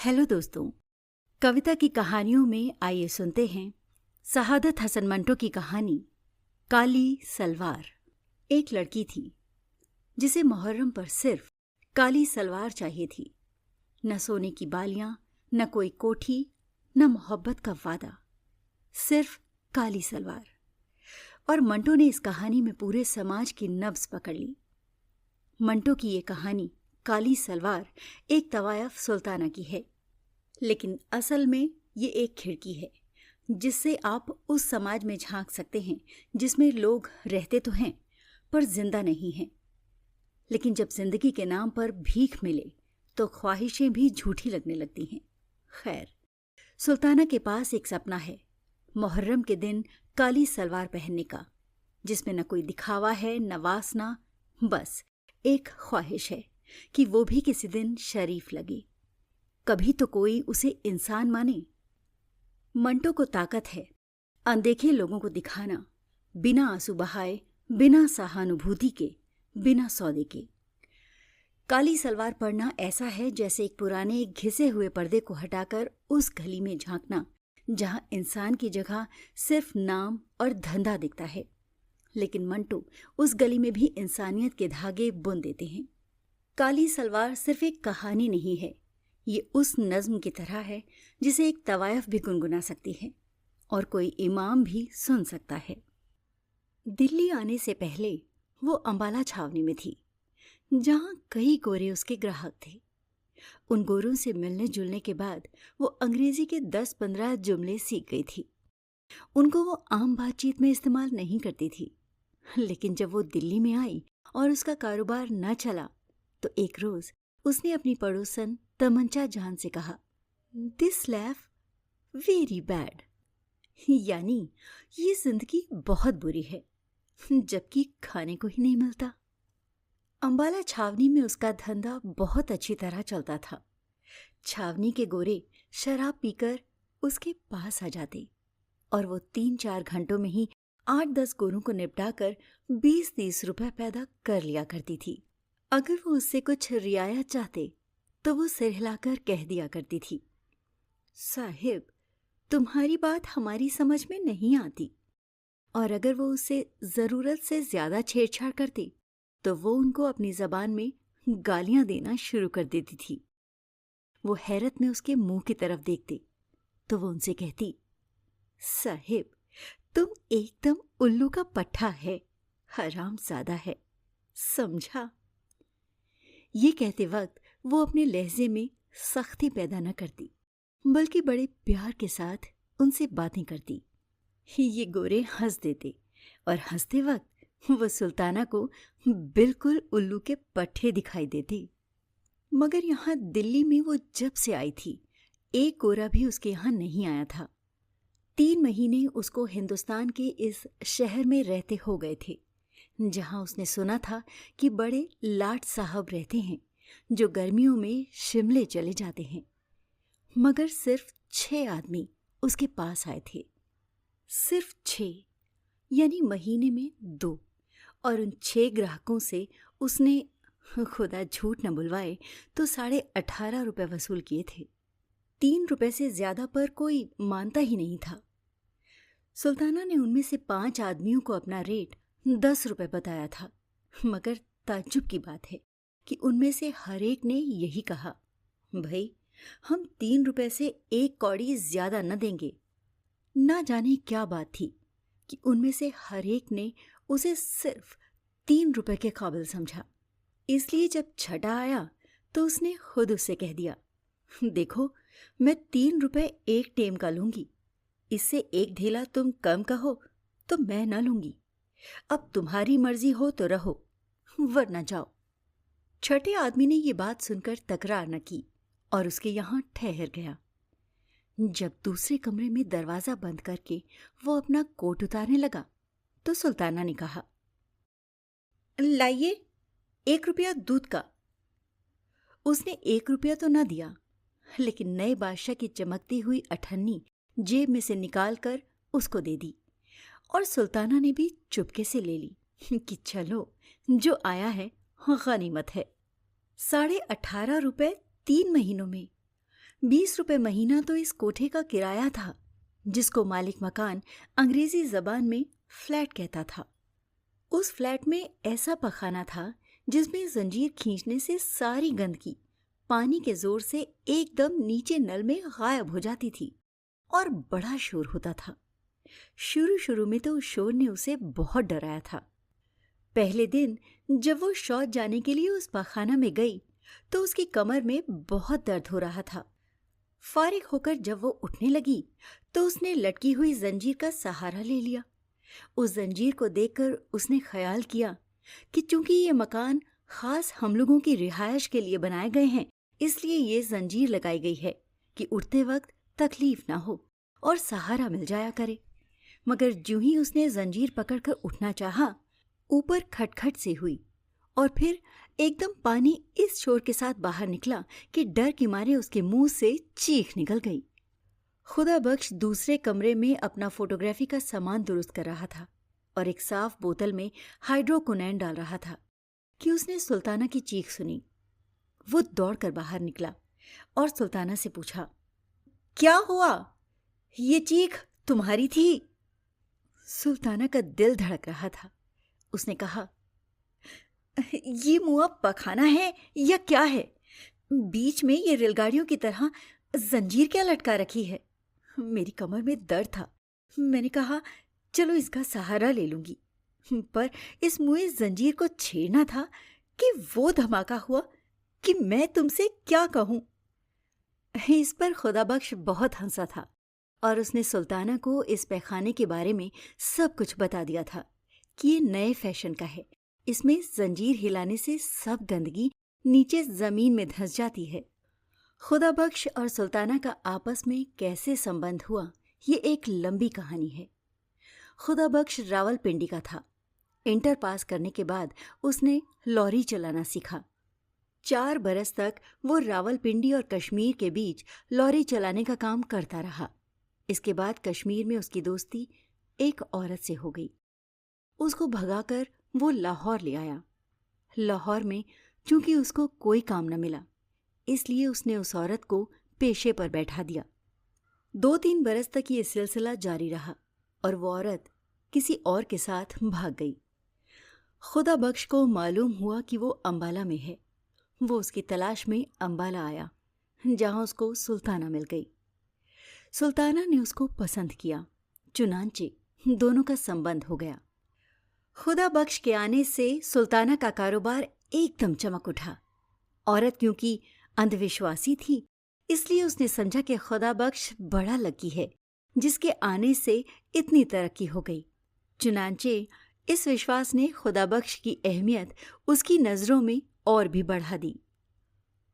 Hello दोस्तों, कविता की कहानियों में आइए सुनते हैं शहादत हसन मंटो की कहानी काली सलवार। एक लड़की थी जिसे मुहर्रम पर सिर्फ काली सलवार चाहिए थी। न सोने की बालियां, न कोई कोठी, न मोहब्बत का वादा, सिर्फ काली सलवार। और मंटो ने इस कहानी में पूरे समाज की नब्ज पकड़ ली। मंटो की ये कहानी काली सलवार एक तवायफ सुल्ताना की है, लेकिन असल में ये एक खिड़की है जिससे आप उस समाज में झांक सकते हैं जिसमें लोग रहते तो हैं पर जिंदा नहीं हैं। लेकिन जब जिंदगी के नाम पर भीख मिले तो ख्वाहिशें भी झूठी लगने लगती हैं। खैर, सुल्ताना के पास एक सपना है, मुहर्रम के दिन काली सलवार पहनने का, जिसमें न कोई दिखावा है न वासना, बस एक ख्वाहिश है कि वो भी किसी दिन शरीफ लगे, कभी तो कोई उसे इंसान माने। मंटो को ताकत है अनदेखे लोगों को दिखाना, बिना आंसू बहाए, बिना सहानुभूति के, बिना सौदे के। काली सलवार पड़ना ऐसा है जैसे एक पुराने घिसे हुए पर्दे को हटाकर उस गली में झांकना जहां इंसान की जगह सिर्फ नाम और धंधा दिखता है। लेकिन मंटो उस गली में भी इंसानियत के धागे बुन देते हैं। काली सलवार सिर्फ एक कहानी नहीं है, ये उस नज्म की तरह है जिसे एक तवायफ भी गुनगुना सकती है और कोई इमाम भी सुन सकता है। दिल्ली आने से पहले वो अंबाला छावनी में थी, जहां कई गोरे उसके ग्राहक थे। उन गोरों से मिलने जुलने के बाद वो अंग्रेजी के 10-15 जुमले सीख गई थी। उनको वो आम बातचीत में इस्तेमाल नहीं करती थी। लेकिन जब वो दिल्ली में आई और उसका कारोबार न चला तो एक रोज उसने अपनी पड़ोसन तमंचा जान से कहा, दिस लाइफ वेरी बैड, यानी ये जिंदगी बहुत बुरी है, जबकि खाने को ही नहीं मिलता। अंबाला छावनी में उसका धंधा बहुत अच्छी तरह चलता था। छावनी के गोरे शराब पीकर उसके पास आ जाते और वो 3-4 घंटों में ही 8-10 गोरों को निपटाकर 20-30 रुपए पैदा कर लिया करती थी। अगर वो उससे कुछ रियायत चाहते तो वो सिर हिलाकर कह दिया करती थी, साहिब, तुम्हारी बात हमारी समझ में नहीं आती। और अगर वो उससे जरूरत से ज्यादा छेड़छाड़ करते तो वो उनको अपनी जबान में गालियां देना शुरू कर देती थी। वो हैरत में उसके मुंह की तरफ देखते तो वो उनसे कहती, साहिब, तुम एकदम उल्लू का पट्ठा है, हरामजादा है, समझा। ये कहते वक्त वो अपने लहजे में सख्ती पैदा न करती, बल्कि बड़े प्यार के साथ उनसे बातें करती। ये गोरे हंस देते और हंसते वक्त वो सुल्ताना को बिल्कुल उल्लू के पट्ठे दिखाई देते। मगर यहाँ दिल्ली में वो जब से आई थी, एक गोरा भी उसके यहाँ नहीं आया था। 3 महीने उसको हिंदुस्तान के इस शहर में रहते हो गए थे, जहां उसने सुना था कि बड़े लाट साहब रहते हैं जो गर्मियों में शिमले चले जाते हैं। मगर सिर्फ 6 आदमी उसके पास आए थे, सिर्फ 6, यानी महीने में 2। और उन 6 ग्राहकों से उसने, खुदा झूठ न बुलवाए, तो 18.5 रुपए वसूल किए थे। 3 रुपए से ज्यादा पर कोई मानता ही नहीं था। सुल्ताना ने उनमें से 5 आदमियों को अपना रेट 10 रुपए बताया था, मगर ताज्जुब की बात है कि उनमें से हर एक ने यही कहा, भाई, हम 3 रुपए से 1 कौड़ी ज्यादा न देंगे। ना जाने क्या बात थी कि उनमें से हर एक ने उसे सिर्फ 3 रुपए के काबिल समझा। इसलिए जब छठा आया तो उसने खुद उससे कह दिया, देखो, मैं 3 रुपए एक टेम का लूंगी, इससे एक ढेला तुम कम कहो तो मैं न लूंगी। अब तुम्हारी मर्जी हो तो रहो, वरना जाओ। छठे आदमी ने ये बात सुनकर तकरार न की और उसके यहाँ ठहर गया। जब दूसरे कमरे में दरवाजा बंद करके वो अपना कोट उतारने लगा तो सुल्ताना ने कहा, लाइए 1 रुपया दूध का। उसने 1 रुपया तो न दिया, लेकिन नए बादशाह की चमकती हुई अठन्नी जेब में से निकालकर उसको दे दी और सुल्ताना ने भी चुपके से ले ली कि चलो, जो आया है गनीमत है। 18.5 रुपए 3 महीनों में, ₹20 महीना तो इस कोठे का किराया था, जिसको मालिक मकान अंग्रेजी जबान में फ्लैट कहता था। उस फ्लैट में ऐसा पखाना था जिसमें जंजीर खींचने से सारी गंदगी पानी के जोर से एकदम नीचे नल में गायब हो जाती थी और बड़ा शोर होता था। शुरू शुरू में तो उस शोर ने उसे बहुत डराया था। पहले दिन जब वो शौच जाने के लिए उस पखाना में गई तो उसकी कमर में बहुत दर्द हो रहा था। फारिग होकर जब वो उठने लगी तो उसने लटकी हुई जंजीर का सहारा ले लिया। उस जंजीर को देखकर उसने ख्याल किया कि चूंकि ये मकान खास हम लोगों की रिहायश के लिए बनाए गए हैं, इसलिए ये जंजीर लगाई गई है कि उठते वक्त तकलीफ ना हो और सहारा मिल जाया करे। मगर ज्यों ही उसने जंजीर पकड़कर उठना चाहा, ऊपर खटखट सी हुई और फिर एकदम पानी इस शोर के साथ बाहर निकला कि डर के मारे उसके मुंह से चीख निकल गई। खुदा बख्श दूसरे कमरे में अपना फोटोग्राफी का सामान दुरुस्त कर रहा था और एक साफ बोतल में हाइड्रोक्विनोन डाल रहा था कि उसने सुल्ताना की चीख सुनी। वो दौड़कर बाहर निकला और सुल्ताना से पूछा, क्या हुआ? ये चीख तुम्हारी थी? सुल्ताना का दिल धड़क रहा था। उसने कहा, ये मुआ पखाना है या क्या है? बीच में ये रेलगाड़ियों की तरह जंजीर क्या लटका रखी है? मेरी कमर में दर्द था। मैंने कहा चलो इसका सहारा ले लूंगी, पर इस मुए जंजीर को छेड़ना था कि वो धमाका हुआ कि मैं तुमसे क्या कहूं। इस पर खुदा बख्श बहुत हंसा था और उसने सुल्ताना को इस पैखाने के बारे में सब कुछ बता दिया था कि ये नए फैशन का है। इसमें जंजीर हिलाने से सब गंदगी नीचे जमीन में धंस जाती है। खुदा बख्श और सुल्ताना का आपस में कैसे संबंध हुआ, ये एक लंबी कहानी है। खुदा बख्श रावलपिंडी का था। इंटर पास करने के बाद उसने लॉरी चलाना सीखा। 4 बरस तक वो रावलपिंडी और कश्मीर के बीच लॉरी चलाने का काम करता रहा। इसके बाद कश्मीर में उसकी दोस्ती एक औरत से हो गई। उसको भगाकर वो लाहौर ले आया। लाहौर में चूंकि उसको कोई काम न मिला, इसलिए उसने उस औरत को पेशे पर बैठा दिया। 2-3 बरस तक ये सिलसिला जारी रहा और वो औरत किसी और के साथ भाग गई। खुदा बख्श को मालूम हुआ कि वो अंबाला में है। वो उसकी तलाश में अंबाला आया, जहां उसको सुल्ताना मिल गई। सुल्ताना ने उसको पसंद किया, चुनांचे दोनों का संबंध हो गया। खुदा बख्श के आने से सुल्ताना का कारोबार एकदम चमक उठा। औरत क्योंकि अंधविश्वासी थी, इसलिए उसने समझा कि खुदा बख्श बड़ा लकी है जिसके आने से इतनी तरक्की हो गई। चुनांचे इस विश्वास ने खुदा बख्श की अहमियत उसकी नजरों में और भी बढ़ा दी।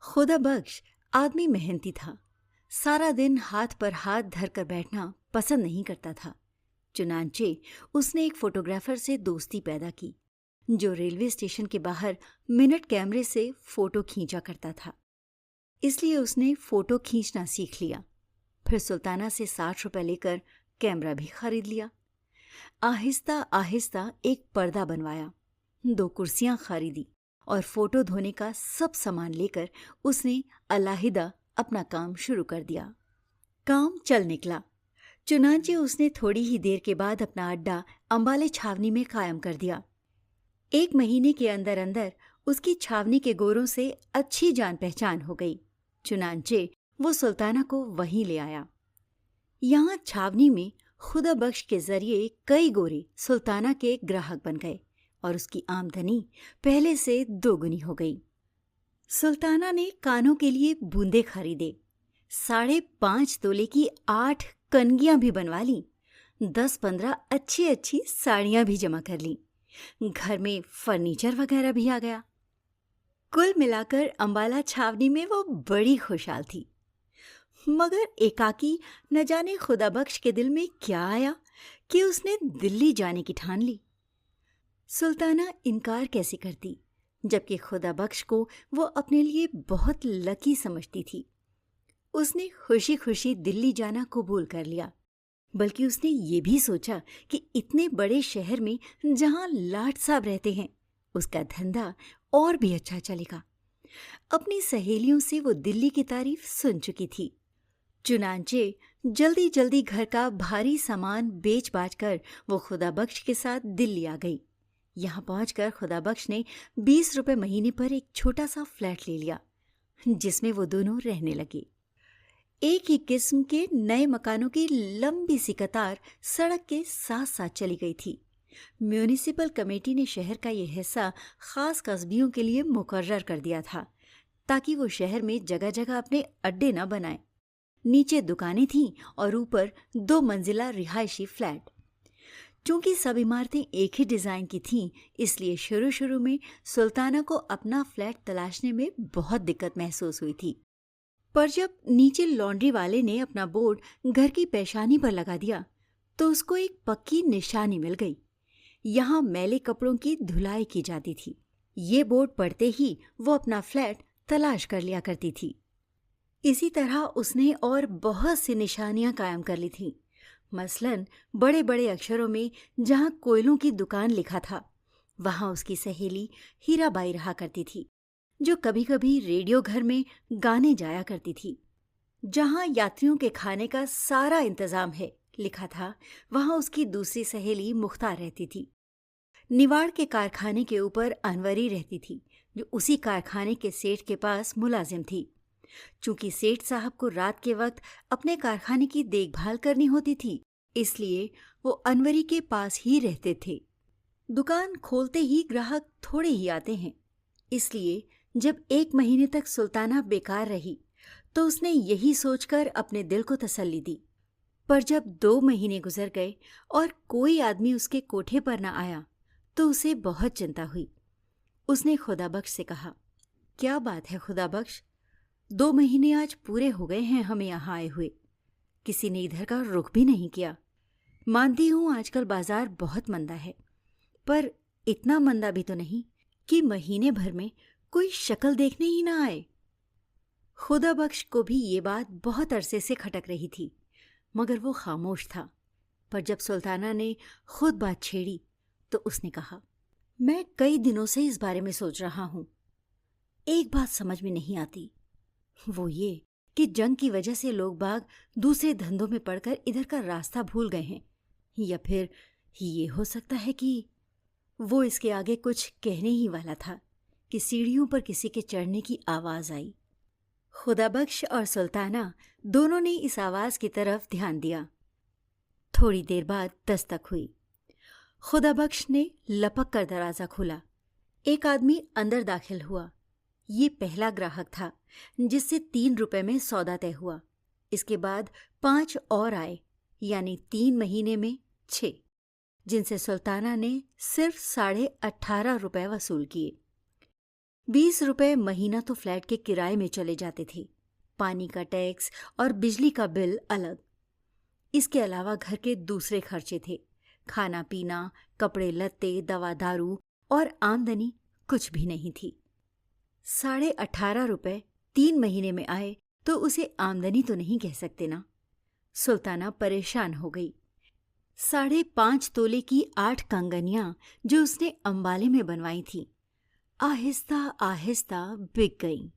खुदा बख्श आदमी मेहनती था। सारा दिन हाथ पर हाथ धरकर बैठना पसंद नहीं करता था। चुनांचे उसने एक फोटोग्राफर से दोस्ती पैदा की जो रेलवे स्टेशन के बाहर मिनट कैमरे से फोटो खींचा करता था। इसलिए उसने फोटो खींचना सीख लिया। फिर सुल्ताना से 60 रुपए लेकर कैमरा भी खरीद लिया। आहिस्ता आहिस्ता एक पर्दा बनवाया, 2 कुर्सियां खरीदी और फोटो धोने का सब सामान लेकर उसने अलहदा अपना काम शुरू कर दिया। काम चल निकला। चुनांचे उसने थोड़ी ही देर के बाद अपना अड्डा अंबाले छावनी में कायम कर दिया। 1 महीने के अंदर अंदर उसकी छावनी के गोरों से अच्छी जान पहचान हो गई। चुनांचे वो सुल्ताना को वहीं ले आया। यहाँ छावनी में खुदा बख्श के जरिए कई गोरे सुल्ताना के ग्राहक बन गए और उसकी आमदनी पहले से 2 गुनी हो गई। सुल्ताना ने कानों के लिए बूंदे खरीदे, 5.5 तोले की 8 कनगियां भी बनवा ली, 10-15 अच्छी अच्छी साड़ियां भी जमा कर ली। घर में फर्नीचर वगैरह भी आ गया। कुल मिलाकर अंबाला छावनी में वो बड़ी खुशहाल थी। मगर एकाकी न जाने खुदा बख्श के दिल में क्या आया कि उसने दिल्ली जाने की ठान ली। सुल्ताना इनकार कैसे करती, जबकि खुदा बख्श को वो अपने लिए बहुत लकी समझती थी। उसने खुशी खुशी दिल्ली जाना कबूल कर लिया, बल्कि उसने ये भी सोचा कि इतने बड़े शहर में जहां लाट साहब रहते हैं, उसका धंधा और भी अच्छा चलेगा। अपनी सहेलियों से वो दिल्ली की तारीफ सुन चुकी थी। चुनांचे जल्दी जल्दी घर का भारी सामान बेच बाच कर वो खुदाबख्श के साथ दिल्ली आ गई। यहाँ पहुंचकर खुदाबख्श ने 20 रुपए महीने पर एक छोटा सा फ्लैट ले लिया, जिसमें वो दोनों रहने लगे। एक ही किस्म के नए मकानों की लंबी सी कतार सड़क के साथ साथ चली गई थी। म्यूनिसिपल कमेटी ने शहर का ये हिस्सा खास कस्बियों के लिए मुकर्रर कर दिया था, ताकि वो शहर में जगह जगह अपने अड्डे न बनाए। नीचे दुकानें थीं और ऊपर 2 मंजिला रिहायशी फ्लैट। चूंकि सब इमारतें एक ही डिजाइन की थीं, इसलिए शुरू शुरू में सुल्ताना को अपना फ्लैट तलाशने में बहुत दिक्कत महसूस हुई थी। पर जब नीचे लॉन्ड्री वाले ने अपना बोर्ड घर की पेशानी पर लगा दिया, तो उसको एक पक्की निशानी मिल गई। यहाँ मैले कपड़ों की धुलाई की जाती थी। ये बोर्ड पढ़ते ही वो अपना फ्लैट तलाश कर लिया करती थी। इसी तरह उसने और बहुत सी निशानियां कायम कर ली थीं। मसलन बड़े बड़े अक्षरों में जहाँ कोयलों की दुकान लिखा था, वहाँ उसकी सहेली हीराबाई रहा करती थी, जो कभी कभी रेडियो घर में गाने जाया करती थी। जहाँ यात्रियों के खाने का सारा इंतजाम है लिखा था, वहाँ उसकी दूसरी सहेली मुख्तार रहती थी। निवाड़ के कारखाने के ऊपर अनवरी रहती थी, जो उसी कारखाने के सेठ के पास मुलाजिम थी। चूंकि सेठ साहब को रात के वक्त अपने कारखाने की देखभाल करनी होती थी, इसलिए वो अनवरी के पास ही रहते थे। दुकान खोलते ही ग्राहक थोड़े ही आते हैं, इसलिए जब 1 महीने तक सुल्ताना बेकार रही, तो उसने यही सोचकर अपने दिल को तसल्ली दी। पर जब 2 महीने गुजर गए और कोई आदमी उसके कोठे पर न आया, तो उसे बहुत चिंता हुई। उसने खुदाबख्श से कहा, क्या बात है खुदाबख्श, 2 महीने आज पूरे हो गए हैं हमें यहाँ आए हुए, किसी ने इधर का रुख भी नहीं किया। मानती हूँ आजकल बाजार बहुत मंदा है, पर इतना मंदा भी तो नहीं कि महीने भर में कोई शक्ल देखने ही ना आए। खुदाबख्श को भी ये बात बहुत अरसे से खटक रही थी, मगर वो खामोश था। पर जब सुल्ताना ने खुद बात छेड़ी, तो उसने कहा, मैं कई दिनों से इस बारे में सोच रहा हूँ। एक बात समझ में नहीं आती, वो ये कि जंग की वजह से लोग बाग दूसरे धंधों में पड़कर इधर का रास्ता भूल गए हैं, या फिर ये हो सकता है कि वो इसके आगे कुछ कहने ही वाला था कि सीढ़ियों पर किसी के चढ़ने की आवाज आई। खुदाबख्श और सुल्ताना दोनों ने इस आवाज की तरफ ध्यान दिया। थोड़ी देर बाद दस्तक हुई। खुदाबख्श ने लपक कर दरवाजा खोला। एक आदमी अंदर दाखिल हुआ। ये पहला ग्राहक था जिससे 3 रुपए में सौदा तय हुआ। इसके बाद 5 और आए, यानी 3 महीने में 6, जिनसे सुल्ताना ने सिर्फ 18.5 रुपए वसूल किए। 20 रुपए महीना तो फ्लैट के किराए में चले जाते थे, पानी का टैक्स और बिजली का बिल अलग। इसके अलावा घर के दूसरे खर्चे थे, खाना पीना, कपड़े लत्ते, दवा दारू, और आमदनी कुछ भी नहीं थी। 18.5 रुपए 3 महीने में आए तो उसे आमदनी तो नहीं कह सकते ना। सुल्ताना परेशान हो गई। 5.5 तोले की 8 कंगनियां जो उसने अंबाले में बनवाई थी, आहिस्ता आहिस्ता बिक गईं।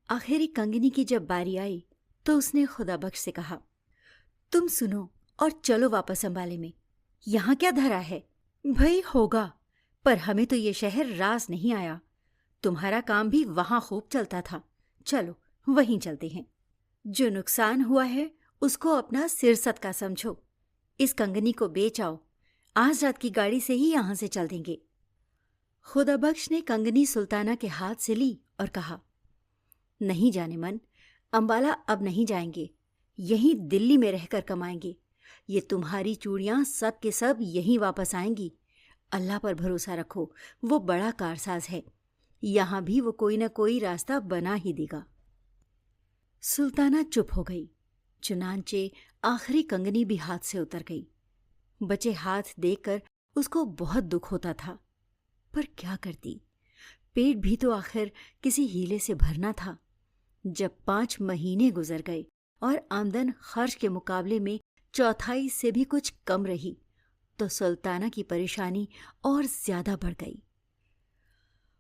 आखिरी कंगनी की जब बारी आई, तो उसने खुदाबख्श से कहा, तुम सुनो और चलो वापस अंबाले में। यहाँ क्या धरा है? भई होगा, पर हमें तो ये शहर रास नहीं आया। तुम्हारा काम भी वहां खूब चलता था, चलो वहीं चलते हैं। जो नुकसान हुआ है उसको अपना सिर सदका समझो। इस कंगनी को बेच आओ, आज रात की गाड़ी से ही यहां से चल देंगे। खुदाबख्श ने कंगनी सुल्ताना के हाथ से ली और कहा, नहीं जाने मन, अंबाला अब नहीं जाएंगे, यहीं दिल्ली में रहकर कमाएंगे। ये तुम्हारी चूड़ियां सब के सब यहीं वापस आएंगी। अल्लाह पर भरोसा रखो, वो बड़ा कारसाज है, यहां भी वो कोई न कोई रास्ता बना ही देगा। सुल्ताना चुप हो गई। चुनांचे आखिरी कंगनी भी हाथ से उतर गई। बचे हाथ देखकर उसको बहुत दुख होता था, पर क्या करती, पेट भी तो आखिर किसी हीले से भरना था। जब 5 महीने गुजर गए और आमदन खर्च के मुकाबले में 1/4 से भी कुछ कम रही, तो सुल्ताना की परेशानी और ज्यादा बढ़ गई।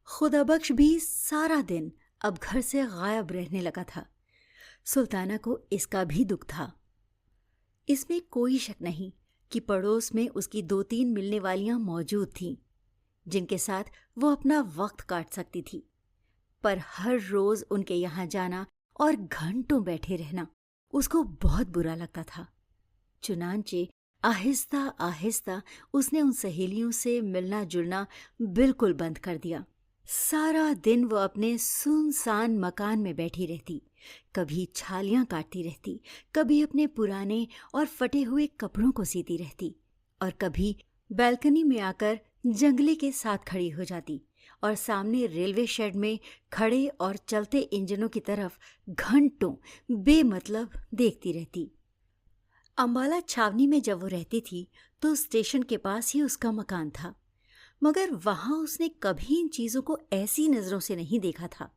खुदाबख्श भी सारा दिन अब घर से गायब रहने लगा था। सुल्ताना को इसका भी दुख था। इसमें कोई शक नहीं कि पड़ोस में उसकी 2-3 मिलने वालियां मौजूद थीं, जिनके साथ वो अपना वक्त काट सकती थी। पर हर रोज उनके यहाँ जाना और घंटों बैठे रहना उसको बहुत बुरा लगता था। चुनांचे आहिस्ता आहिस्ता उसने उन सहेलियों से मिलना जुलना बिल्कुल बंद कर दिया। सारा दिन वो अपने सुनसान मकान में बैठी रहती, कभी छालियां काटती रहती, कभी अपने पुराने और फटे हुए कपड़ों को सीती रहती, और कभी बालकनी में आकर जंगले के साथ खड़ी हो जाती और सामने रेलवे शेड में खड़े और चलते इंजनों की तरफ घंटों बेमतलब देखती रहती। अंबाला छावनी में जब वो रहती थी तो स्टेशन के पास ही उसका मकान था, मगर वहां उसने कभी इन चीजों को ऐसी नजरों से नहीं देखा था।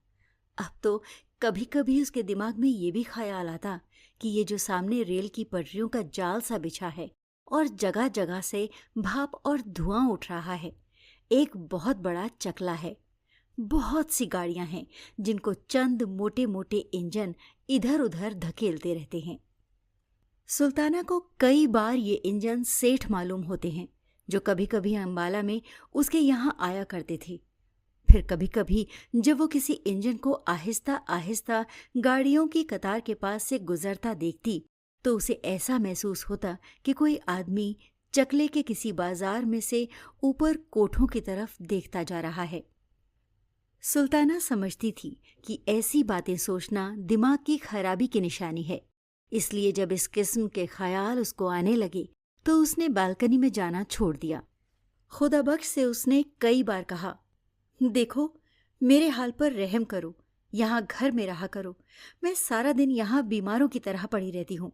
अब तो कभी कभी उसके दिमाग में ये भी ख्याल आता कि ये जो सामने रेल की पटरियों का जाल सा बिछा है और जगह जगह से भाप और धुआं उठ रहा है, एक बहुत बड़ा चकला है। बहुत सी गाड़ियां हैं जिनको चंद मोटे मोटे इंजन इधर उधर धकेलते रहते हैं। सुल्ताना को कई बार ये इंजन सेठ मालूम होते हैं, जो कभी कभी अंबाला में उसके यहाँ आया करते थे। फिर कभी कभी जब वो किसी इंजन को आहिस्ता आहिस्ता गाड़ियों की कतार के पास से गुजरता देखती तो उसे ऐसा महसूस होता कि कोई आदमी चकले के किसी बाजार में से ऊपर कोठों की तरफ देखता जा रहा है। सुल्ताना समझती थी कि ऐसी बातें सोचना दिमाग की खराबी की निशानी है, इसलिए जब इस किस्म के ख्याल उसको आने लगे तो उसने बालकनी में जाना छोड़ दिया। खुदाबख्श से उसने कई बार कहा, देखो, मेरे हाल पर रहम करो, यहाँ घर में रहा करो, मैं सारा दिन यहाँ बीमारों की तरह पड़ी रहती हूँ।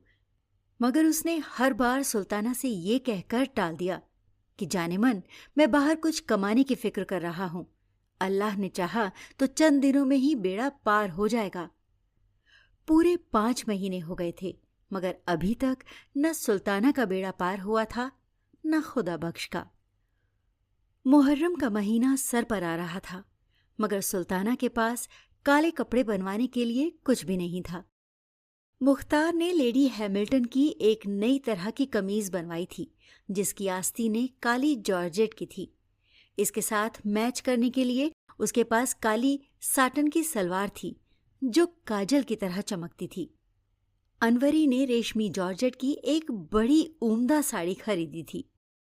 मगर उसने हर बार सुल्ताना से ये कहकर टाल दिया कि जाने मन, मैं बाहर कुछ कमाने की फिक्र कर रहा हूँ, अल्लाह ने चाहा तो चंद दिनों में ही बेड़ा पार हो जाएगा। पूरे 5 महीने हो गए थे, मगर अभी तक न सुल्ताना का बेड़ा पार हुआ था न खुदा बख्श का। मुहर्रम का महीना सर पर आ रहा था, मगर सुल्ताना के पास काले कपड़े बनवाने के लिए कुछ भी नहीं था। मुख्तार ने लेडी हैमिल्टन की एक नई तरह की कमीज बनवाई थी, जिसकी आस्तीनें काली जॉर्जेट की थी। इसके साथ मैच करने के लिए उसके पास काली साटन की सलवार थी, जो काजल की तरह चमकती थी। अनवरी ने रेशमी जॉर्जेट की एक बड़ी उम्दा साड़ी खरीदी थी।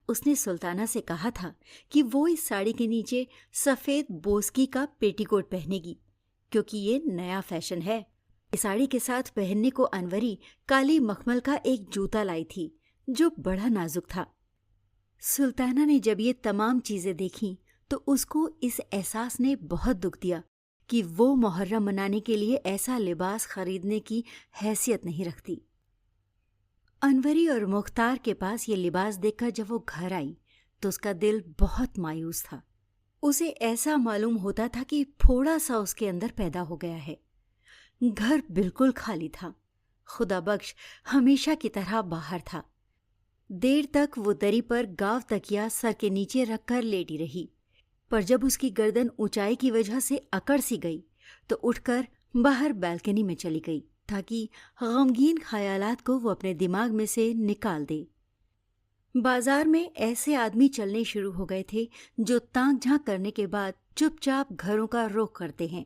उसने सुल्ताना से कहा था कि वो इस साड़ी के नीचे सफेद बोस्की का पेटीकोट पहनेगी, क्योंकि ये नया फैशन है। इस साड़ी के साथ पहनने को अनवरी काली मखमल का एक जूता लाई थी, जो बड़ा नाजुक था। सुल्ताना ने जब ये तमाम चीजें देखीं तो उसको इस एहसास ने बहुत दुख दिया कि वो मुहर्रम मनाने के लिए ऐसा लिबास खरीदने की हैसियत नहीं रखती। अनवरी और मुख्तार के पास ये लिबास देखकर जब वो घर आई तो उसका दिल बहुत मायूस था। उसे ऐसा मालूम होता था कि थोड़ा सा उसके अंदर पैदा हो गया है। घर बिल्कुल खाली था। खुदा बख्श हमेशा की तरह बाहर था। देर तक वो दरी पर गाव तकिया सर के नीचे रखकर लेटी रही, पर जब उसकी गर्दन ऊंचाई की वजह से अकड़ सी गई तो उठकर बाहर बालकनी में चली गई, ताकि गमगीन ख्यालात को वो अपने दिमाग में से निकाल दे। बाजार में ऐसे आदमी चलने शुरू हो गए थे जो ताक झांक करने के बाद चुपचाप घरों का रुख करते हैं।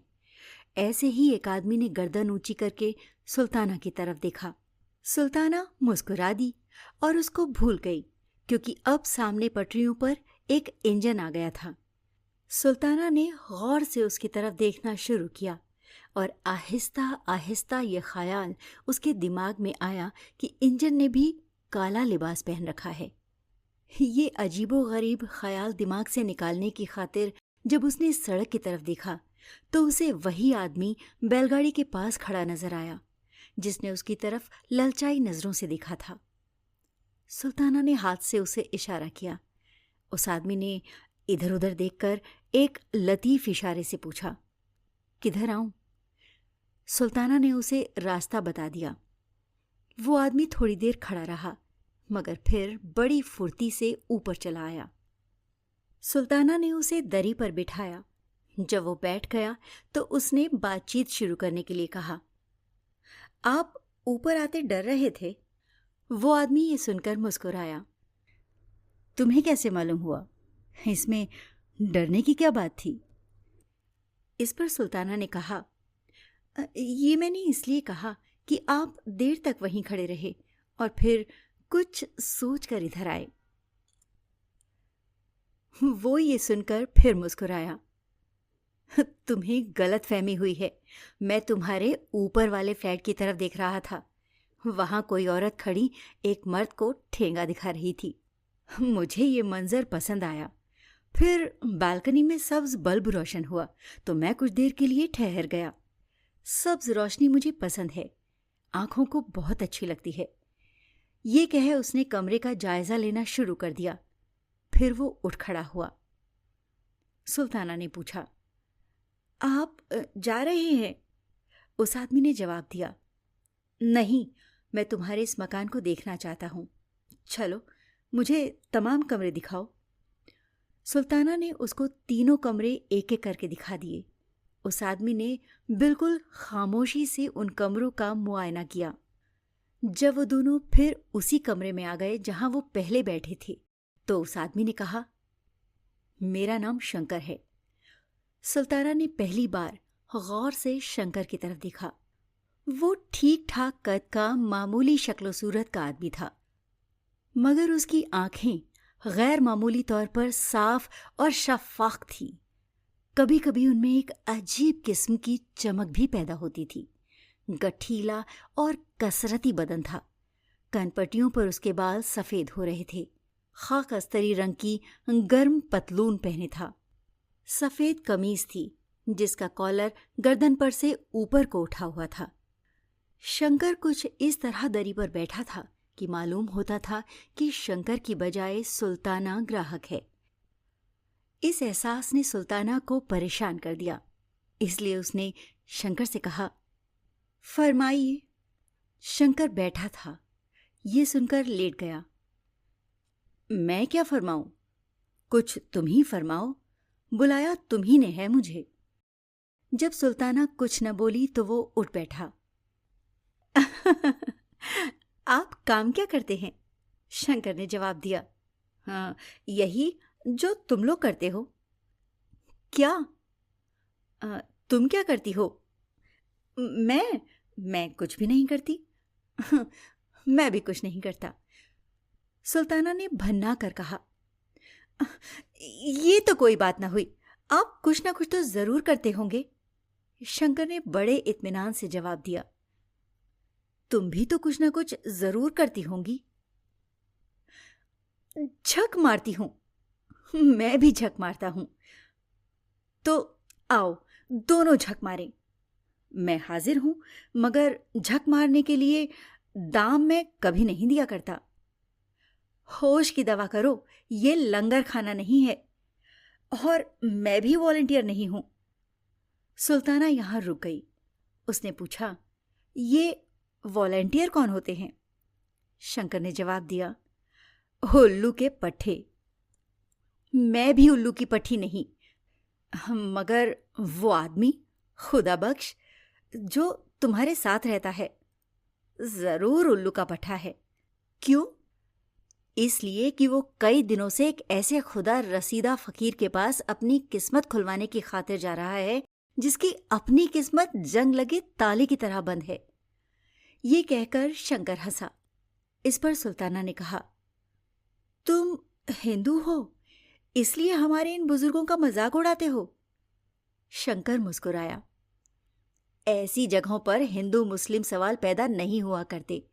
ऐसे ही एक आदमी ने गर्दन ऊंची करके सुल्ताना की तरफ देखा। सुल्ताना मुस्कुरा दी और उसको भूल गई, क्योंकि अब सामने पटरियों पर एक इंजन आ गया था। सुल्ताना ने गौर से उसकी तरफ देखना शुरू किया और आहिस्ता आहिस्ता ये ख्याल उसके दिमाग में आया कि इंजन ने भी काला लिबास पहन रखा है। ये अजीबोगरीब ख्याल दिमाग से निकालने की खातिर जब उसने सड़क की तरफ देखा तो उसे वही आदमी बैलगाड़ी के पास खड़ा नजर आया, जिसने उसकी तरफ ललचाई नजरों से देखा था। सुल्ताना ने हाथ से उसे इशारा किया। उस आदमी ने इधर उधर देखकर एक लतीफ इशारे से पूछा, किधर आऊं? सुल्ताना ने उसे रास्ता बता दिया। वो आदमी थोड़ी देर खड़ा रहा, मगर फिर बड़ी फुर्ती से ऊपर चला आया। सुल्ताना ने उसे दरी पर बिठाया, जब वो बैठ गया तो उसने बातचीत शुरू करने के लिए कहा, आप ऊपर आते डर रहे थे? वो आदमी ये सुनकर मुस्कुराया। तुम्हें कैसे मालूम हुआ? इसमें डरने की क्या बात थी? इस पर सुल्ताना ने कहा, ये मैंने इसलिए कहा कि आप देर तक वहीं खड़े रहे और फिर कुछ सोच कर इधर आए। वो ये सुनकर फिर मुस्कुराया। तुम्हें गलत फहमी हुई है। मैं तुम्हारे ऊपर वाले फ्लैट की तरफ देख रहा था। वहां कोई औरत खड़ी एक मर्द को ठेंगा दिखा रही थी। मुझे ये मंजर पसंद आया। फिर बालकनी में सब्ज बल्ब रोशन हुआ तो मैं कुछ देर के लिए ठहर गया। सब्ज रोशनी मुझे पसंद है, आंखों को बहुत अच्छी लगती है। ये कह उसने कमरे का जायजा लेना शुरू कर दिया। फिर वो उठ खड़ा हुआ। सुल्ताना ने पूछा, आप जा रहे हैं? उस आदमी ने जवाब दिया, नहीं, मैं तुम्हारे इस मकान को देखना चाहता हूं। चलो, मुझे तमाम कमरे दिखाओ। सुल्ताना ने उसको तीनों कमरे एक एक करके दिखा दिए। उस आदमी ने बिल्कुल खामोशी से उन कमरों का मुआयना किया। जब वो दोनों फिर उसी कमरे में आ गए जहां वो पहले बैठे थे, तो उस आदमी ने कहा, मेरा नाम शंकर है। सुल्ताना ने पहली बार गौर से शंकर की तरफ देखा। वो ठीक ठाक कद का मामूली शक्ल सूरत का आदमी था, मगर उसकी आंखें गैर मामूली तौर पर साफ और शफाफ थीं। कभी कभी उनमें एक अजीब किस्म की चमक भी पैदा होती थी। गठीला और कसरती बदन था। कनपटियों पर उसके बाल सफेद हो रहे थे। खाक अस्तरी रंग की गर्म पतलून पहने था। सफेद कमीज थी जिसका कॉलर गर्दन पर से ऊपर को उठा हुआ था। शंकर कुछ इस तरह दरी पर बैठा था कि मालूम होता था कि शंकर की बजाय सुल्ताना ग्राहक है। इस एहसास ने सुल्ताना को परेशान कर दिया, इसलिए उसने शंकर से कहा, फरमाइए। शंकर बैठा था। ये सुनकर लेट गया। मैं क्या फरमाऊं? कुछ तुम ही फरमाओ। बुलाया तुम्ही ने है मुझे। जब सुल्ताना कुछ न बोली तो वो उठ बैठा। आप काम क्या करते हैं? शंकर ने जवाब दिया, हाँ, यही जो तुम लोग करते हो। क्या? तुम क्या करती हो? मैं कुछ भी नहीं करती। मैं भी कुछ नहीं करता। सुल्ताना ने भन्ना कर कहा, ये तो कोई बात ना हुई, आप कुछ ना कुछ तो जरूर करते होंगे। शंकर ने बड़े इत्मीनान से जवाब दिया, तुम भी तो कुछ ना कुछ जरूर करती होंगी। झक मारती हूं। मैं भी झक मारता हूं। तो आओ दोनों झक मारें। मैं हाजिर हूं, मगर झक मारने के लिए दाम मैं कभी नहीं दिया करता। होश की दवा करो, ये लंगर खाना नहीं है, और मैं भी वॉलंटियर नहीं हूं। सुल्ताना यहां रुक गई। उसने पूछा, ये वॉलंटियर कौन होते हैं? शंकर ने जवाब दिया, उल्लू के पट्टे। मैं भी उल्लू की पट्टी नहीं, मगर वो आदमी, खुदा बख्श, जो तुम्हारे साथ रहता है, जरूर उल्लू का पट्टा है। क्यों? इसलिए कि वो कई दिनों से एक ऐसे खुदा रसीदा फकीर के पास अपनी किस्मत खुलवाने की खातिर जा रहा है जिसकी अपनी किस्मत जंग लगे ताले की तरह बंद है। ये कहकर शंकर हंसा। इस पर सुल्ताना ने कहा, तुम हिंदू हो, इसलिए हमारे इन बुजुर्गों का मजाक उड़ाते हो? शंकर मुस्कुराया। ऐसी जगहों पर हिंदू मुस्लिम सवाल पैदा नहीं हुआ करते।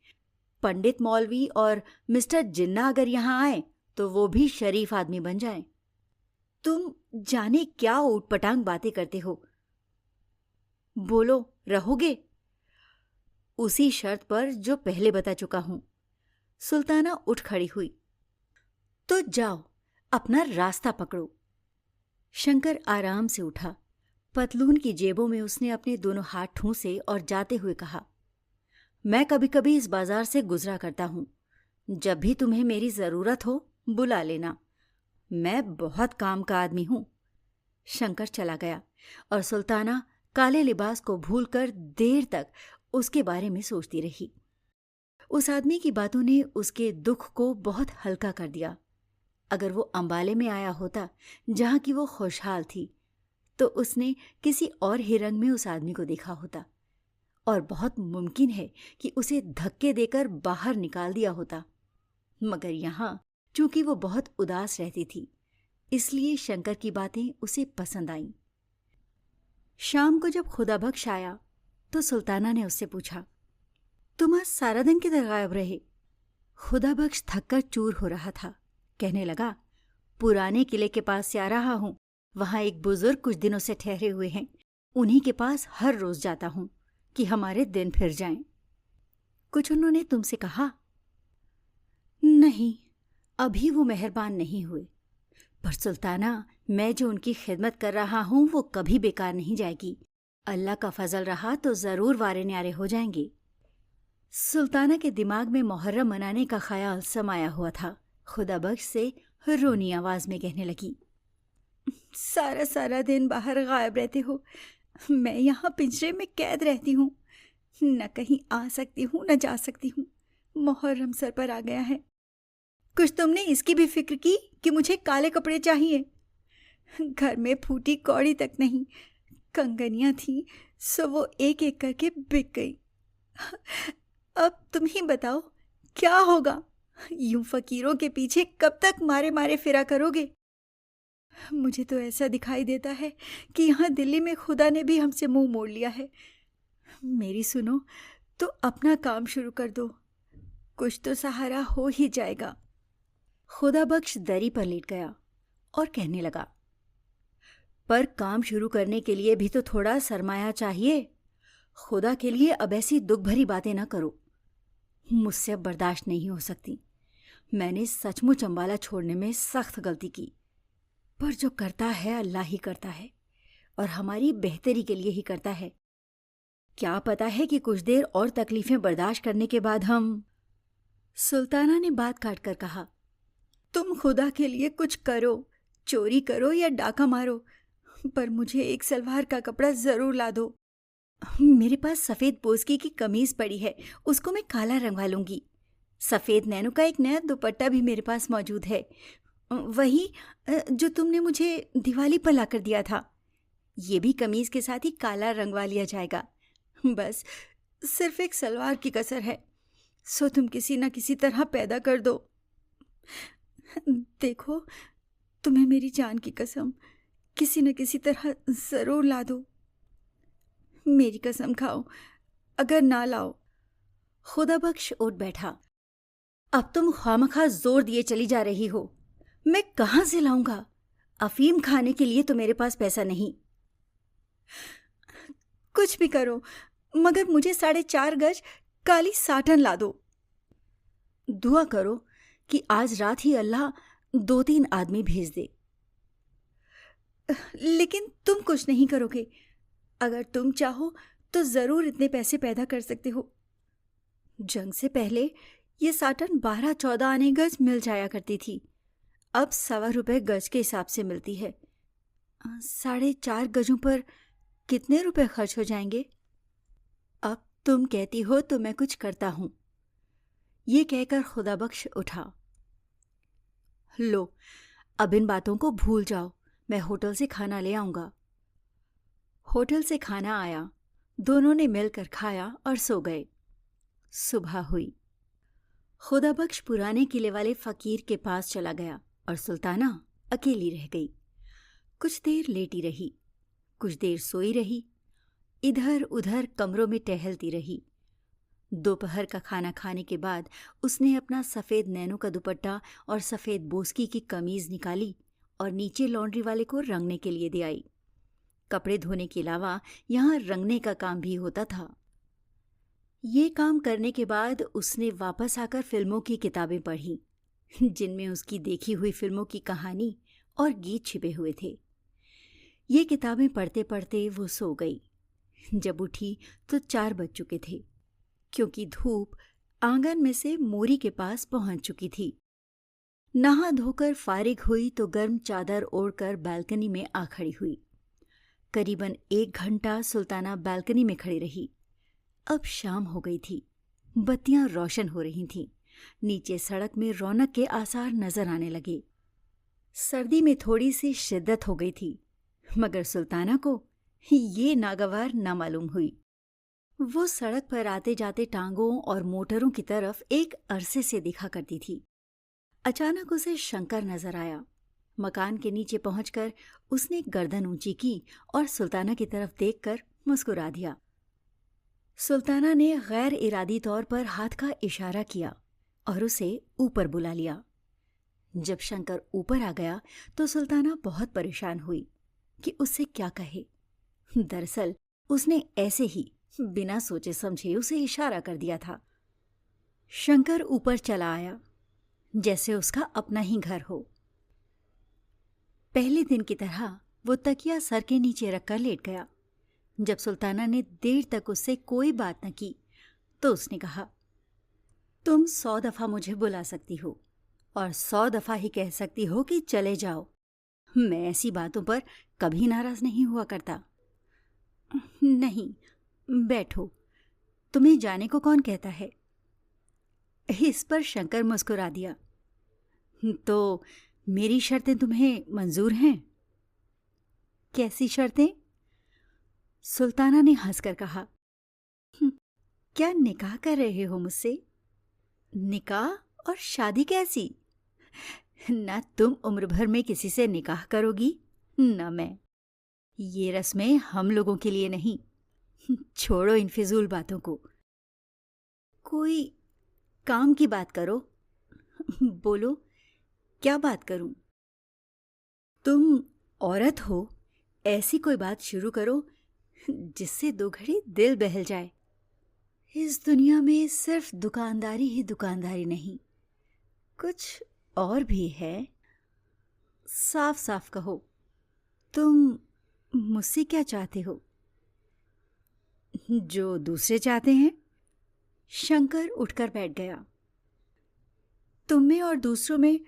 पंडित मौलवी और मिस्टर जिन्ना अगर यहां आए तो वो भी शरीफ आदमी बन जाएं। तुम जाने क्या ऊटपटांग बातें करते हो। बोलो, रहोगे? उसी शर्त पर जो पहले बता चुका हूं। सुल्ताना उठ खड़ी हुई। तो जाओ, अपना रास्ता पकड़ो। शंकर आराम से उठा। पतलून की जेबों में उसने अपने दोनों हाथ ठूंसे और जाते हुए कहा, मैं कभी कभी इस बाजार से गुजरा करता हूं। जब भी तुम्हें मेरी जरूरत हो बुला लेना। मैं बहुत काम का आदमी हूं। शंकर चला गया और सुल्ताना काले लिबास को भूलकर देर तक उसके बारे में सोचती रही। उस आदमी की बातों ने उसके दुख को बहुत हल्का कर दिया। अगर वो अंबाले में आया होता जहां की वो खुशहाल थी, तो उसने किसी और ही रंग में उस आदमी को देखा होता और बहुत मुमकिन है कि उसे धक्के देकर बाहर निकाल दिया होता। मगर यहाँ चूंकि वो बहुत उदास रहती थी, इसलिए शंकर की बातें उसे पसंद आईं। शाम को जब खुदाबख्श आया तो सुल्ताना ने उससे पूछा, तुम आज सारा दिन किधर गायब रहे? खुदाबख्श थककर चूर हो रहा था। कहने लगा, पुराने किले के पास से आ रहा हूं। वहां एक बुजुर्ग कुछ दिनों से ठहरे हुए हैं। उन्हीं के पास हर रोज जाता हूं कि हमारे दिन फिर जाएं। कुछ उन्होंने तुमसे कहा? नहीं, अभी वो मेहरबान नहीं हुए। पर सुल्ताना, मैं जो उनकी खिदमत कर रहा हूं वो कभी बेकार नहीं जाएगी। अल्लाह का फजल रहा तो जरूर वारे न्यारे हो जाएंगे। सुल्ताना के दिमाग में मुहर्रम मनाने का ख्याल समाया हुआ था। खुदाबख्श से रोनी आवाज में कहने लगी, सारा सारा दिन बाहर गायब रहते हो। मैं यहाँ पिंजरे में कैद रहती हूँ, न कहीं आ सकती हूँ न जा सकती हूँ। मुहर्रम सर पर आ गया है। कुछ तुमने इसकी भी फिक्र की कि मुझे काले कपड़े चाहिए? घर में फूटी कौड़ी तक नहीं, कंगनियां थी सो वो एक एक करके बिक गई। अब तुम ही बताओ क्या होगा? यूं फकीरों के पीछे कब तक मारे मारे फिरा करोगे? मुझे तो ऐसा दिखाई देता है कि यहाँ दिल्ली में खुदा ने भी हमसे मुंह मोड़ लिया है। मेरी सुनो तो अपना काम शुरू कर दो, कुछ तो सहारा हो ही जाएगा। खुदाबख्श दरी पर लेट गया और कहने लगा, पर काम शुरू करने के लिए भी तो थोड़ा सरमाया चाहिए। खुदा के लिए अब ऐसी दुख भरी बातें ना करो। मुझसे अब बर्दाश्त नहीं हो सकती। मैंने सचमुच अंबाला छोड़ने में सख्त गलती की, पर जो करता है अल्लाह ही करता है और हमारी बेहतरी के लिए ही करता है। क्या पता है कि कुछ देर और तकलीफें बर्दाश्त करने के बाद हम। सुल्ताना ने बात काट कर कहा, तुम खुदा के लिए कुछ करो, चोरी करो या डाका मारो, पर मुझे एक सलवार का कपड़ा जरूर ला दो। मेरे पास सफेद पोस्की की कमीज पड़ी है, उसको मैं काला रंगवा लूंगी। सफेद नैनो का एक नया दुपट्टा भी मेरे पास मौजूद है, वही जो तुमने मुझे दिवाली पर लाकर दिया था। ये भी कमीज के साथ ही काला रंगवा लिया जाएगा। बस सिर्फ एक सलवार की कसर है, सो तुम किसी न किसी तरह पैदा कर दो। देखो, तुम्हें मेरी जान की कसम, किसी न किसी तरह जरूर ला दो। मेरी कसम खाओ, अगर ना लाओ। खुदाबख्श उठ बैठा। अब तुम खामखा जोर दिए चली जा रही हो। मैं कहां से लाऊंगा? अफीम खाने के लिए तो मेरे पास पैसा नहीं। कुछ भी करो, मगर मुझे 4.5 गज काली साटन ला दो। दुआ करो कि आज रात ही अल्लाह 2-3 आदमी भेज दे। लेकिन तुम कुछ नहीं करोगे। अगर तुम चाहो तो जरूर इतने पैसे पैदा कर सकते हो। जंग से पहले ये साटन 12-14 आने गज मिल जाया करती थी, अब 1.25 रुपए गज के हिसाब से मिलती है। 4.5 गजों पर कितने रुपए खर्च हो जाएंगे? अब तुम कहती हो तो मैं कुछ करता हूं। ये कहकर खुदाबख्श उठा। लो, अब इन बातों को भूल जाओ, मैं होटल से खाना ले आऊंगा। होटल से खाना आया, दोनों ने मिलकर खाया और सो गए। सुबह हुई। खुदाबख्श पुराने किले वाले फकीर के पास चला गया और सुल्ताना अकेली रह गई। कुछ देर लेटी रही, कुछ देर सोई रही, इधर उधर कमरों में टहलती रही। दोपहर का खाना खाने के बाद उसने अपना सफ़ेद नैनो का दुपट्टा और सफ़ेद बोस्की की कमीज निकाली और नीचे लॉन्ड्री वाले को रंगने के लिए दे आई। कपड़े धोने के अलावा यहाँ रंगने का काम भी होता था। ये काम करने के बाद उसने वापस आकर फिल्मों की किताबें पढ़ीं, जिनमें उसकी देखी हुई फिल्मों की कहानी और गीत छिपे हुए थे। ये किताबें पढ़ते पढ़ते वो सो गई। जब उठी तो 4 बज चुके थे, क्योंकि धूप आंगन में से मोरी के पास पहुंच चुकी थी। नहा धोकर फारिग हुई तो गर्म चादर ओढ़कर बालकनी में आ खड़ी हुई। करीबन 1 घंटा सुल्ताना बालकनी में खड़ी रही। अब शाम हो गई थी, बत्तियां रोशन हो रही थीं। नीचे सड़क में रौनक के आसार नजर आने लगे। सर्दी में थोड़ी सी शिद्दत हो गई थी, मगर सुल्ताना को ये नागवार ना मालूम हुई। वो सड़क पर आते जाते टांगों और मोटरों की तरफ एक अरसे से देखा करती थी। अचानक उसे शंकर नजर आया। मकान के नीचे पहुंचकर उसने गर्दन ऊंची की और सुल्ताना की तरफ देखकर मुस्कुरा दिया। सुल्ताना ने गैर इरादी तौर पर हाथ का इशारा किया और उसे ऊपर बुला लिया। जब शंकर ऊपर आ गया तो सुल्ताना बहुत परेशान हुई कि उससे क्या कहे। दरअसल उसने ऐसे ही बिना सोचे समझे उसे इशारा कर दिया था। शंकर ऊपर चला आया जैसे उसका अपना ही घर हो। पहले दिन की तरह वो तकिया सर के नीचे रखकर लेट गया। जब सुल्ताना ने देर तक उससे कोई बात न की तो उसने कहा, तुम 100 दफा मुझे बुला सकती हो और 100 दफा ही कह सकती हो कि चले जाओ। मैं ऐसी बातों पर कभी नाराज नहीं हुआ करता। नहीं, बैठो। तुम्हें जाने को कौन कहता है? इस पर शंकर मुस्कुरा दिया। तो मेरी शर्तें तुम्हें मंजूर हैं? कैसी शर्तें? सुल्ताना ने हंसकर कहा, क्या निकाह कर रहे हो मुझसे? निकाह और शादी कैसी? न तुम उम्र भर में किसी से निकाह करोगी, न मैं। ये रस्में हम लोगों के लिए नहीं। छोड़ो इन फिजूल बातों को। कोई काम की बात करो। बोलो, क्या बात करूं? तुम औरत हो, ऐसी कोई बात शुरू करो जिससे 2 घड़ी दिल बहल जाए। इस दुनिया में सिर्फ दुकानदारी ही दुकानदारी नहीं, कुछ और भी है। साफ साफ कहो, तुम मुझसे क्या चाहते हो? जो दूसरे चाहते हैं। शंकर उठकर बैठ गया। तुम में और दूसरों में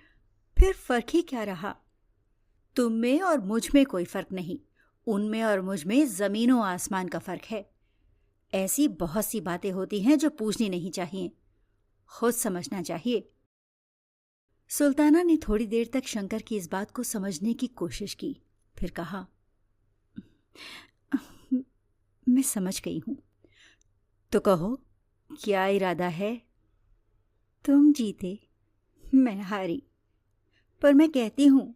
फिर फर्क ही क्या रहा? तुम में और मुझ में कोई फर्क नहीं, उनमें और मुझ में जमीनों आसमान का फर्क है। ऐसी बहुत सी बातें होती हैं जो पूछनी नहीं चाहिए, खुद समझना चाहिए। सुल्ताना ने थोड़ी देर तक शंकर की इस बात को समझने की कोशिश की, फिर कहा, मैं समझ गई हूं। तो कहो, क्या इरादा है? तुम जीते, मैं हारी। पर मैं कहती हूं,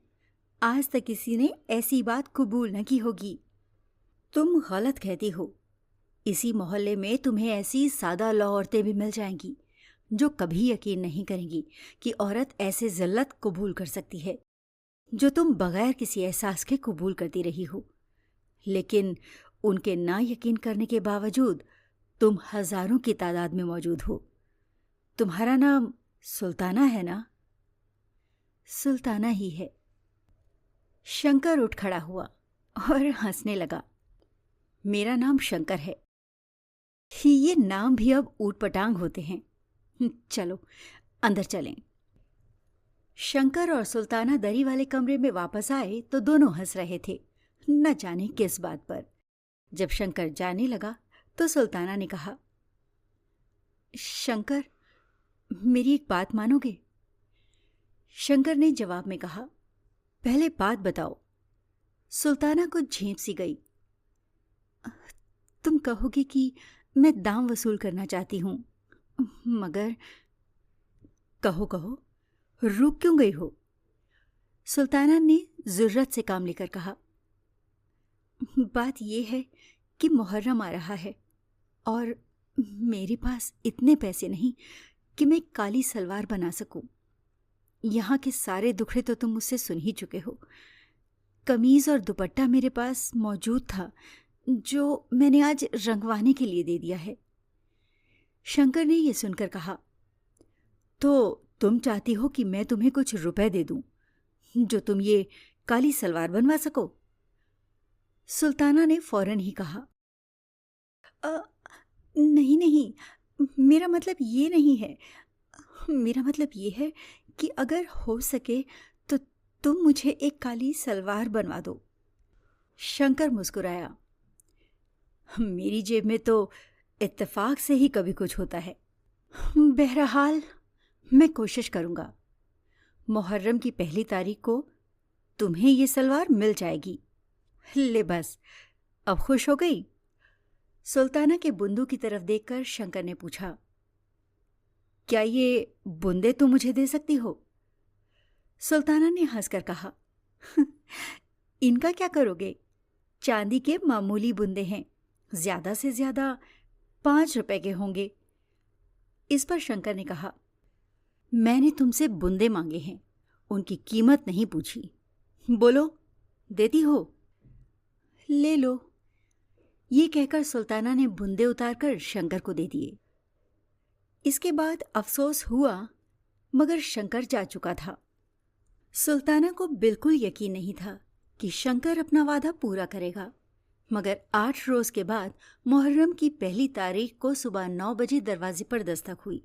आज तक किसी ने ऐसी बात कबूल न की होगी। तुम गलत कहती हो। इसी मोहल्ले में तुम्हें ऐसी सादा लौ औरतें भी मिल जाएंगी जो कभी यकीन नहीं करेंगी कि औरत ऐसे जिल्लत कबूल कर सकती है जो तुम बगैर किसी एहसास के कबूल करती रही हो। लेकिन उनके ना यकीन करने के बावजूद तुम हजारों की तादाद में मौजूद हो। तुम्हारा नाम सुल्ताना है ना? सुल्ताना ही है। शंकर उठ खड़ा हुआ और हंसने लगा। मेरा नाम शंकर है। ये नाम भी अब ऊटपटांग होते हैं। चलो अंदर चलें। शंकर और सुल्ताना दरी वाले कमरे में वापस आए तो दोनों हंस रहे थे, न जाने किस बात पर। जब शंकर जाने लगा तो सुल्ताना ने कहा, शंकर, मेरी एक बात मानोगे? शंकर ने जवाब में कहा, पहले बात बताओ। सुल्ताना को झेंप सी गई। तुम कहोगे कि मैं दाम वसूल करना चाहती हूं, मगर। कहो कहो, रुक क्यों गई हो? सुल्ताना ने जुर्रत से काम लेकर कहा, बात यह है कि मुहर्रम आ रहा है और मेरे पास इतने पैसे नहीं कि मैं काली सलवार बना सकूं। यहाँ के सारे दुखड़े तो तुम मुझसे सुन ही चुके हो। कमीज और दुपट्टा मेरे पास मौजूद था जो मैंने आज रंगवाने के लिए दे दिया है। शंकर ने यह सुनकर कहा, तो तुम चाहती हो कि मैं तुम्हें कुछ रुपए दे दूं जो तुम ये काली सलवार बनवा सको? सुल्ताना ने फौरन ही कहा, नहीं नहीं, मेरा मतलब ये नहीं है। मेरा मतलब ये है कि अगर हो सके तो तुम मुझे एक काली सलवार बनवा दो। शंकर मुस्कुराया। मेरी जेब में तो इत्तेफाक से ही कभी कुछ होता है। बहरहाल मैं कोशिश करूंगा। मुहर्रम की पहली तारीख को तुम्हें ये सलवार मिल जाएगी। ले बस, अब खुश हो गई? सुल्ताना के बुंदू की तरफ देखकर शंकर ने पूछा, क्या ये बूंदे तुम मुझे दे सकती हो? सुल्ताना ने हंसकर कहा, इनका क्या करोगे? चांदी के मामूली बूंदे हैं, ज्यादा से ज्यादा 5 रुपए के होंगे। इस पर शंकर ने कहा, मैंने तुमसे बूंदे मांगे हैं, उनकी कीमत नहीं पूछी। बोलो, देती हो? ले लो। ये कहकर सुल्ताना ने बूंदे उतारकर शंकर को दे दिए। इसके बाद अफसोस हुआ, मगर शंकर जा चुका था। सुल्ताना को बिल्कुल यकीन नहीं था कि शंकर अपना वादा पूरा करेगा, मगर 8 रोज के बाद मुहर्रम की पहली तारीख को सुबह 9 बजे दरवाजे पर दस्तक हुई।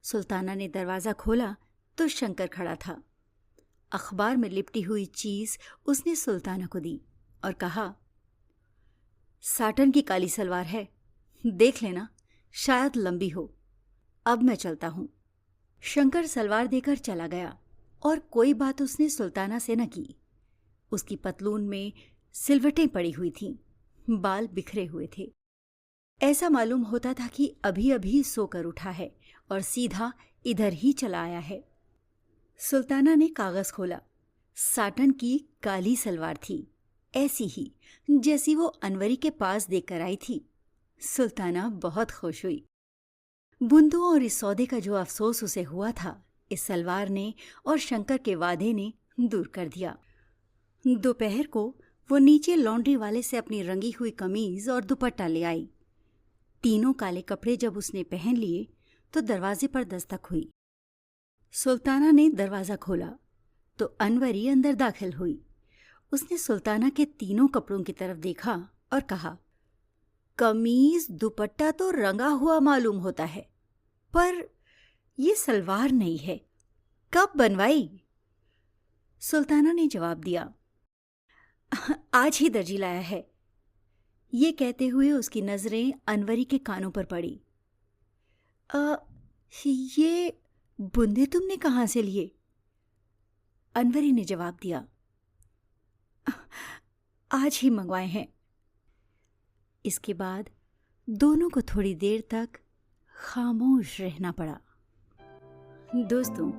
सुल्ताना ने दरवाज़ा खोला तो शंकर खड़ा था। अखबार में लिपटी हुई चीज़ उसने सुल्ताना को दी और कहा, साटन की काली सलवार है, देख लेना, शायद लंबी हो। अब मैं चलता हूँ। शंकर सलवार देकर चला गया और कोई बात उसने सुल्ताना से न की। उसकी पतलून में सिलवटें पड़ी हुई थीं, बाल बिखरे हुए थे। ऐसा मालूम होता था कि अभी अभी सोकर उठा है और सीधा इधर ही चला आया है। सुल्ताना ने कागज खोला। साटन की काली सलवार थी, ऐसी ही जैसी वो अनवरी के पास देखकर आई थी। सुल्ताना बहुत खुश हुई। बुंदू और इस सौदे का जो अफसोस उसे हुआ था, इस सलवार ने और शंकर के वादे ने दूर कर दिया। दोपहर को वो नीचे लॉन्ड्री वाले से अपनी रंगी हुई कमीज और दुपट्टा ले आई। तीनों काले कपड़े जब उसने पहन लिए तो दरवाजे पर दस्तक हुई। सुल्ताना ने दरवाज़ा खोला तो अनवरी अंदर दाखिल हुई। उसने सुल्ताना के तीनों कपड़ों की तरफ देखा और कहा, कमीज दुपट्टा तो रंगा हुआ मालूम होता है, पर ये सलवार नहीं है, कब बनवाई? सुल्ताना ने जवाब दिया, आज ही दर्जी लाया है। ये कहते हुए उसकी नजरें अनवरी के कानों पर पड़ी। ये बूंदे तुमने कहाँ से लिए? अनवरी ने जवाब दिया, आज ही मंगवाए हैं। इसके बाद दोनों को थोड़ी देर तक खामोश रहना पड़ा। दोस्तों,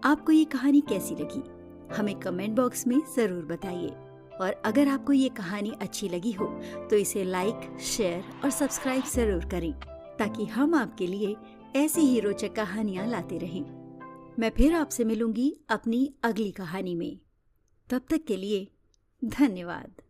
आपको ये कहानी कैसी लगी हमें कमेंट बॉक्स में ज़रूर बताइए। और अगर आपको ये कहानी अच्छी लगी हो तो इसे लाइक, शेयर और सब्सक्राइब ज़रूर करें, ताकि हम आपके लिए ऐसी ही रोचक कहानियाँ लाते रहें। मैं फिर आपसे मिलूंगी अपनी अगली कहानी में। तब तक के लिए धन्यवाद।